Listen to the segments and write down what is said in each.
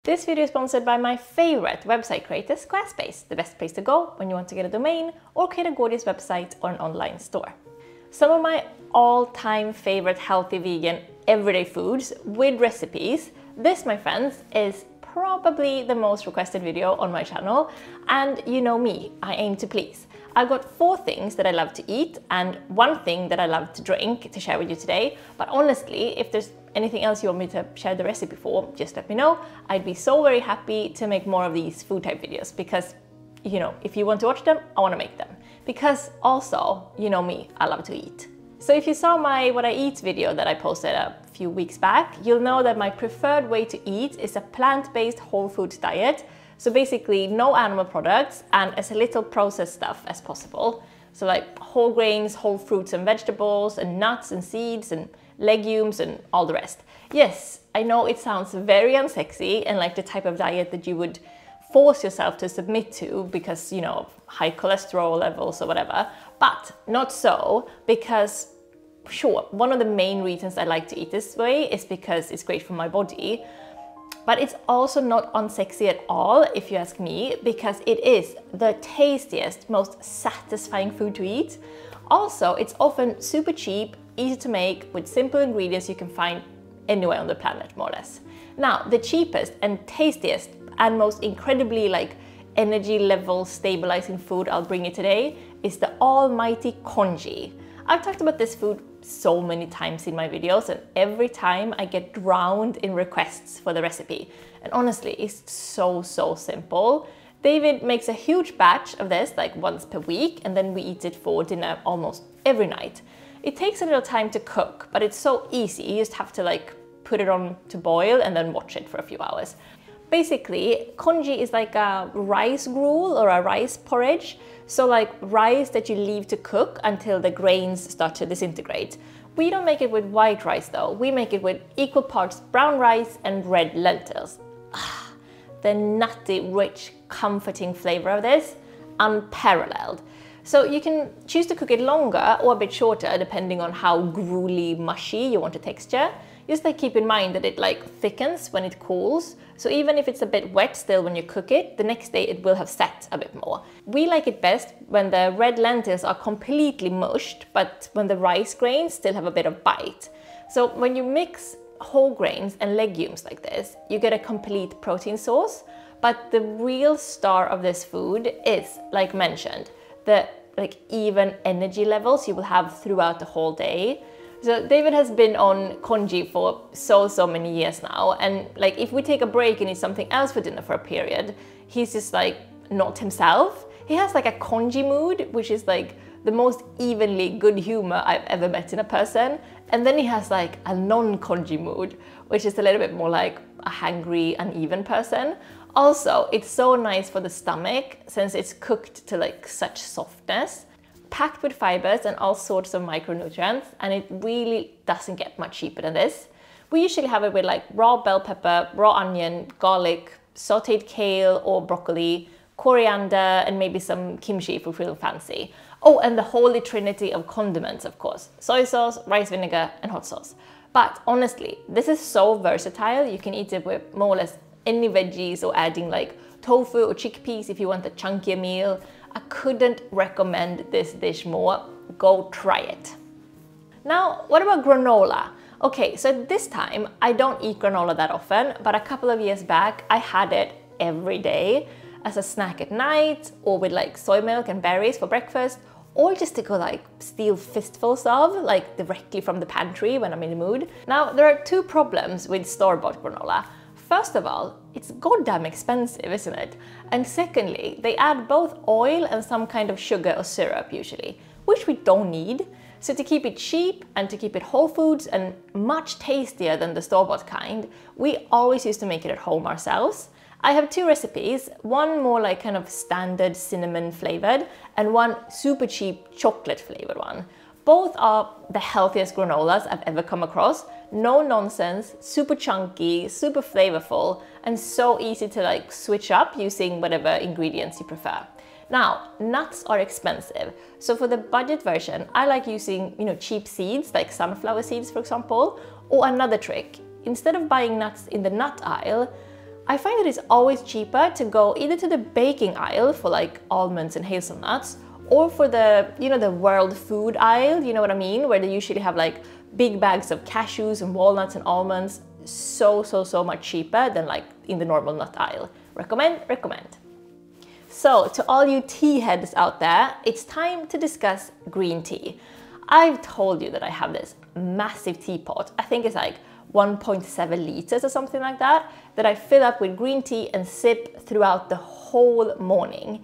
This video is sponsored by my favorite website creator, Squarespace, the best place to go when you want to get a domain or create a gorgeous website or an online store. Some of my all-time favorite healthy vegan everyday foods with recipes. This, my friends, is probably the most requested video on my channel, and you know me, I aim to please. I've got 4 things that I love to eat and 1 thing that I love to drink to share with you today. But honestly, if there's anything else you want me to share the recipe for, just let me know. I'd be so very happy to make more of these food type videos because, you know, if you want to watch them, I want to make them. Because also, you know me, I love to eat. So if you saw my What I Eat video that I posted a few weeks back, you'll know that my preferred way to eat is a plant-based whole foods diet. So basically no animal products and as little processed stuff as possible. So like whole grains, whole fruits and vegetables and nuts and seeds and legumes and all the rest. Yes, I know it sounds very unsexy and like the type of diet that you would force yourself to submit to because, you know, high cholesterol levels or whatever, but not so, because sure, one of the main reasons I like to eat this way is because it's great for my body, but it's also not unsexy at all, if you ask me, because it is the tastiest, most satisfying food to eat. Also, it's often super cheap, easy to make, with simple ingredients you can find anywhere on the planet, more or less. Now, the cheapest and tastiest and most incredibly like energy level stabilizing food I'll bring you today is the almighty congee. I've talked about this food so many times in my videos and every time I get drowned in requests for the recipe. And honestly, it's so simple. David makes a huge batch of this like once per week and then we eat it for dinner almost every night. It takes a little time to cook, but it's so easy. You just have to like put it on to boil and then watch it for a few hours. Basically, congee is like a rice gruel or a rice porridge. So like rice that you leave to cook until the grains start to disintegrate. We don't make it with white rice though. We make it with equal parts brown rice and red lentils. The nutty, rich, comforting flavor of this, unparalleled. So you can choose to cook it longer or a bit shorter depending on how gruely mushy you want the texture. Just like keep in mind that it like thickens when it cools. So even if it's a bit wet still when you cook it, the next day it will have set a bit more. We like it best when the red lentils are completely mushed, but when the rice grains still have a bit of bite. So when you mix whole grains and legumes like this, you get a complete protein source. But the real star of this food is, like mentioned, the like even energy levels you will have throughout the whole day. So David has been on congee for so many years now, and like if we take a break and eat something else for dinner for a period, he's just like not himself. He has like a congee mood, which is like the most evenly good humor I've ever met in a person. And then he has like a non-congee mood, which is a little bit more like a hangry, uneven person. Also, it's so nice for the stomach since it's cooked to like such softness, packed with fibers and all sorts of micronutrients, and it really doesn't get much cheaper than this. We usually have it with like raw bell pepper, raw onion, garlic, sauteed kale or broccoli, coriander, and maybe some kimchi if we're feeling fancy. Oh, and the holy trinity of condiments, of course. Soy sauce, rice vinegar, and hot sauce. But honestly, this is so versatile. You can eat it with more or less any veggies or adding like tofu or chickpeas if you want a chunkier meal. I couldn't recommend this dish more. Go try it. Now, what about granola? Okay, so this time I don't eat granola that often, but a couple of years back I had it every day as a snack at night or with like soy milk and berries for breakfast, or just to go like steal fistfuls of, like directly from the pantry when I'm in the mood. Now, there are 2 problems with store-bought granola. First of all, it's goddamn expensive, isn't it? And secondly, they add both oil and some kind of sugar or syrup usually, which we don't need. So to keep it cheap and to keep it whole foods and much tastier than the store-bought kind, we always used to make it at home ourselves. I have 2 recipes, one more like kind of standard cinnamon flavored and one super cheap chocolate flavored one. Both are the healthiest granolas I've ever come across. No nonsense, super chunky, super flavorful, and so easy to like switch up using whatever ingredients you prefer. Now, nuts are expensive. So for the budget version, I like using, you know, cheap seeds like sunflower seeds, for example, or another trick. Instead of buying nuts in the nut aisle, I find that it's always cheaper to go either to the baking aisle for like almonds and hazelnuts, or for the, you know, the world food aisle, you know what I mean? Where they usually have like big bags of cashews and walnuts and almonds. So much cheaper than like in the normal nut aisle. Recommend. So to all you tea heads out there, it's time to discuss green tea. I've told you that I have this massive teapot. I think it's like 1.7 liters or something like that I fill up with green tea and sip throughout the whole morning.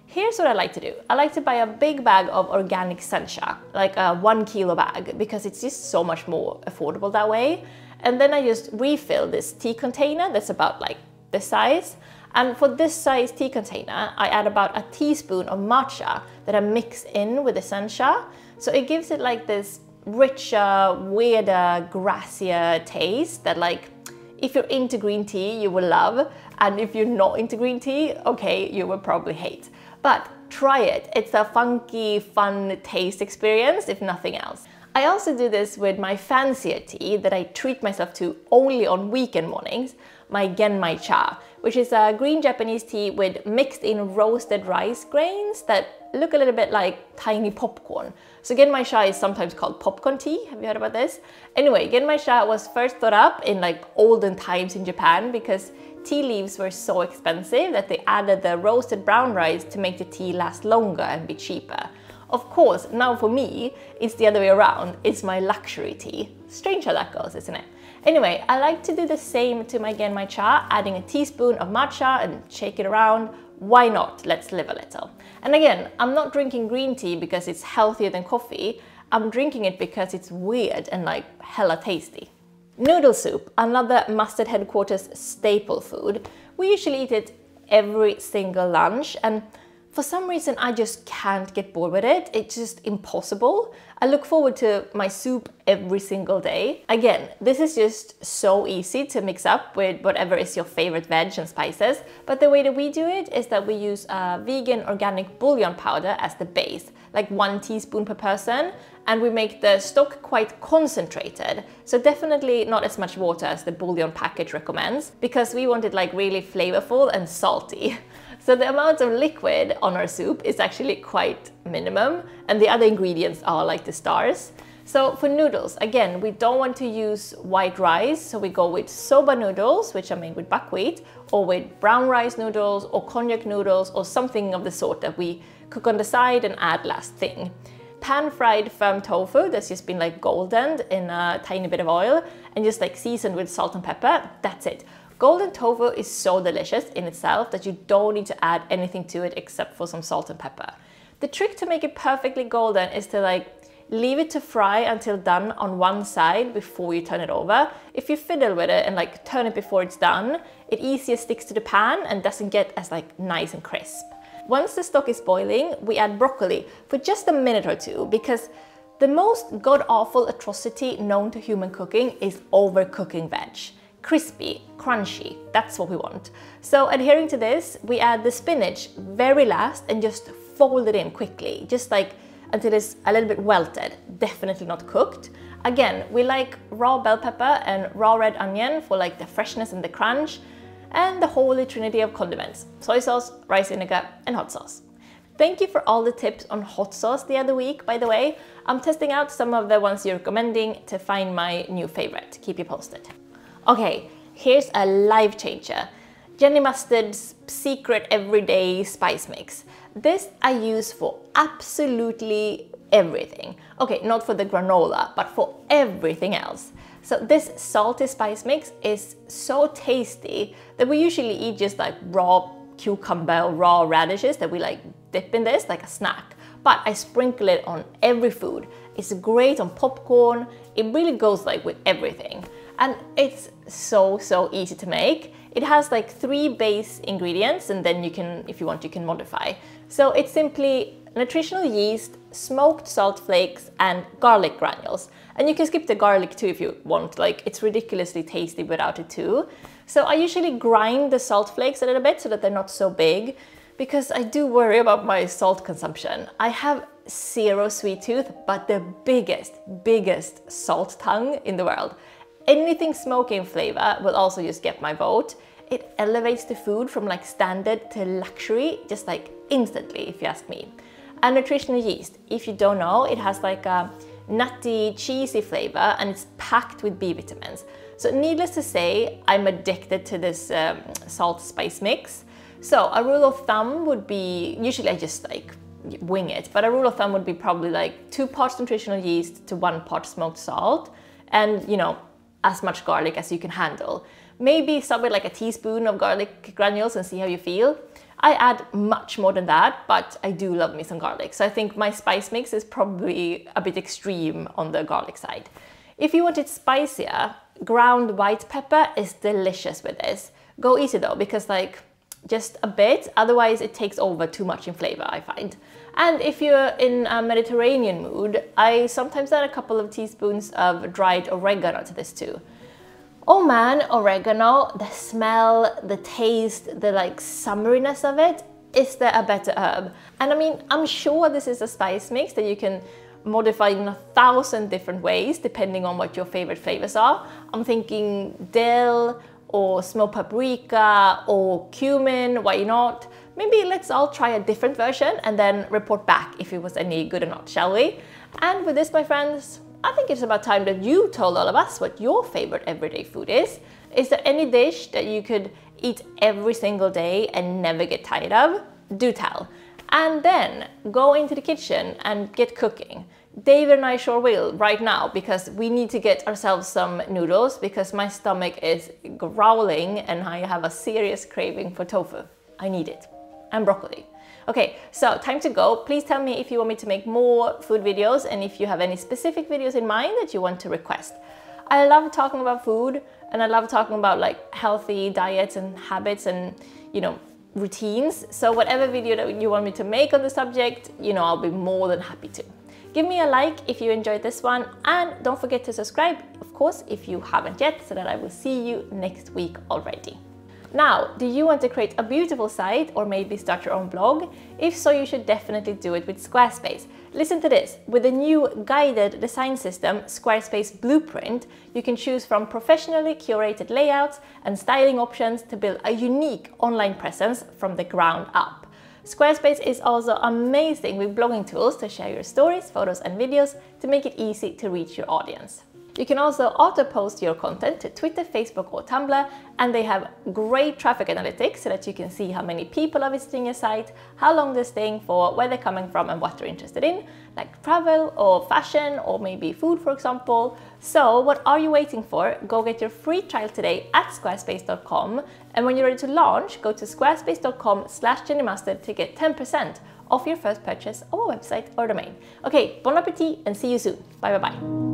Here's what I like to do. I like to buy a big bag of organic sencha, like a 1 kilo bag, because it's just so much more affordable that way. And then I just refill this tea container that's about like this size. And for this size tea container, I add about a teaspoon of matcha that I mix in with the sencha. So it gives it like this richer, weirder, grassier taste that, like, if you're into green tea, you will love. And if you're not into green tea, okay, you will probably hate. But try it. It's a funky, fun taste experience, if nothing else. I also do this with my fancier tea that I treat myself to only on weekend mornings, my genmai cha, which is a green Japanese tea with mixed in roasted rice grains that look a little bit like tiny popcorn. So genmai cha is sometimes called popcorn tea. Have you heard about this? Anyway, genmai cha was first thought up in like olden times in Japan because tea leaves were so expensive that they added the roasted brown rice to make the tea last longer and be cheaper. Of course, now for me, it's the other way around. It's my luxury tea. Strange how that goes, isn't it? Anyway, I like to do the same to my genmai cha, adding a teaspoon of matcha and shake it around. Why not? Let's live a little. And again, I'm not drinking green tea because it's healthier than coffee. I'm drinking it because it's weird and like hella tasty. Noodle soup, another Mustard Headquarters staple food. We usually eat it every single lunch, and for some reason I just can't get bored with it. It's just impossible. I look forward to my soup every single day. Again, this is just so easy to mix up with whatever is your favorite veg and spices, but the way that we do it is that we use a vegan organic bouillon powder as the base, like 1 teaspoon per person, and we make the stock quite concentrated, so definitely not as much water as the bouillon package recommends, because we want it like really flavorful and salty. So the amount of liquid on our soup is actually quite minimum, and the other ingredients are like the stars. So for noodles, again, we don't want to use white rice, so we go with soba noodles, which are made with buckwheat, or with brown rice noodles or konjac noodles or something of the sort that we cook on the side and add last thing. Pan-fried firm tofu that's just been like goldened in a tiny bit of oil and just like seasoned with salt and pepper, that's it. Golden tofu is so delicious in itself that you don't need to add anything to it except for some salt and pepper. The trick to make it perfectly golden is to like leave it to fry until done on one side before you turn it over. If you fiddle with it and like turn it before it's done, it easier sticks to the pan and doesn't get as like nice and crisp. Once the stock is boiling, we add broccoli for just a minute or two, because the most god-awful atrocity known to human cooking is overcooking veg. Crispy, crunchy, that's what we want. So adhering to this, we add the spinach very last and just fold it in quickly, just like until it's a little bit welted, definitely not cooked. Again, we like raw bell pepper and raw red onion for like the freshness and the crunch, and the holy trinity of condiments: soy sauce, rice vinegar, and hot sauce. Thank you for all the tips on hot sauce the other week, by the way. I'm testing out some of the ones you're recommending to find my new favorite. Keep you posted. Okay, here's a life changer. Jenny Mustard's secret everyday spice mix. This I use for absolutely everything. Okay, not for the granola, but for everything else. So this salty spice mix is so tasty that we usually eat just like raw cucumber, raw radishes that we like dip in this like a snack. But I sprinkle it on every food. It's great on popcorn. It really goes like with everything. And it's so easy to make. It has like 3 base ingredients, and then you can, if you want, you can modify. So it's simply nutritional yeast, smoked salt flakes, and garlic granules. And you can skip the garlic too if you want, like it's ridiculously tasty without it too. So I usually grind the salt flakes a little bit so that they're not so big, because I do worry about my salt consumption. I have 0 sweet tooth, but the biggest salt tongue in the world. Anything smoky in flavor will also just get my vote. it elevates the food from like standard to luxury, just like instantly, if you ask me. And nutritional yeast, if you don't know, it has like a nutty, cheesy flavor and it's packed with B vitamins. So needless to say, I'm addicted to this salt spice mix. So a rule of thumb would be, usually I just like wing it, but a rule of thumb would be probably like 2 parts nutritional yeast to 1 part smoked salt, and you know, as much garlic as you can handle. Maybe start with like a teaspoon of garlic granules and see how you feel. I add much more than that, but I do love me some garlic. So I think my spice mix is probably a bit extreme on the garlic side. If you want it spicier, ground white pepper is delicious with this. Go easy though, because like just a bit, otherwise it takes over too much in flavor, I find. And if you're in a Mediterranean mood, I sometimes add a couple of teaspoons of dried oregano to this too. Oh man, oregano, the smell, the taste, the like summeriness of it, is there a better herb? And I mean, I'm sure this is a spice mix that you can modify in 1,000 different ways depending on what your favorite flavors are. I'm thinking dill or smoked paprika or cumin, why not? Maybe let's all try a different version and then report back if it was any good or not, shall we? And with this, my friends, I think it's about time that you told all of us what your favorite everyday food is. Is there any dish that you could eat every single day and never get tired of? Do tell. And then go into the kitchen and get cooking. David and I sure will right now, because we need to get ourselves some noodles because my stomach is growling and I have a serious craving for tofu. I need it. And broccoli. Okay, so time to go. Please tell me if you want me to make more food videos and if you have any specific videos in mind that you want to request. I love talking about food and I love talking about like healthy diets and habits and, you know, routines. So whatever video that you want me to make on the subject, you know, I'll be more than happy to. Give me a like if you enjoyed this one, and don't forget to subscribe, of course, if you haven't yet, so that I will see you next week already. Now, do you want to create a beautiful site or maybe start your own blog? If so, you should definitely do it with Squarespace. Listen to this. With the new guided design system, Squarespace Blueprint, you can choose from professionally curated layouts and styling options to build a unique online presence from the ground up. Squarespace is also amazing with blogging tools to share your stories, photos and videos to make it easy to reach your audience. You can also auto-post your content to Twitter, Facebook or Tumblr, and they have great traffic analytics so that you can see how many people are visiting your site, how long they're staying for, where they're coming from and what they're interested in, like travel or fashion or maybe food, for example. So what are you waiting for? Go get your free trial today at squarespace.com, and when you're ready to launch, go to squarespace.com/jennymustard to get 10% off your first purchase of a website or domain. Okay, bon appetit and see you soon. Bye bye bye.